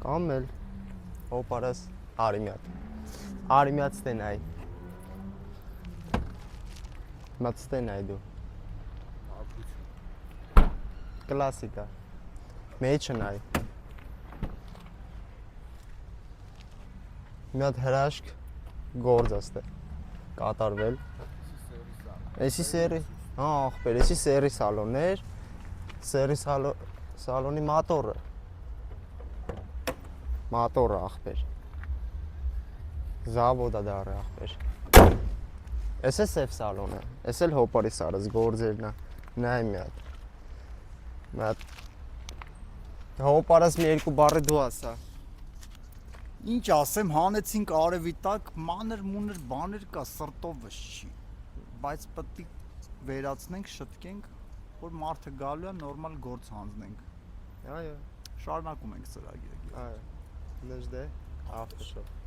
Կամ էլ հոպարս արիմյատ։ Արիմյատ ստենայ։ Մատ ստենայ դու։ Կլասիկա։ Մեջը նայ։ Մի հատ հրաշք գործ աստե։ Կատարվել։ Էսի սերի, հա ախպեր, էսի սերի սալոններ, սերի սալոնի մատորը ախպեր, զավոդա դարը ախպեր, ես է սև սալոնը, ես էլ հոպարի սարս գործերնա, նայ մի հատ, հոպարս մի երկու բարի դու ասա, ինչ ասեմ, հանեցինք արևի տակ, մանր մուներ բաներ կա, սրտովս չի, բայց պտի վերացնենք, շտկենք, որ մարդը գալու է, նորմալ գործ հանձնենք, այո, շարունակում ենք ծրագիրը։ այո, նժդե, ավտոշով։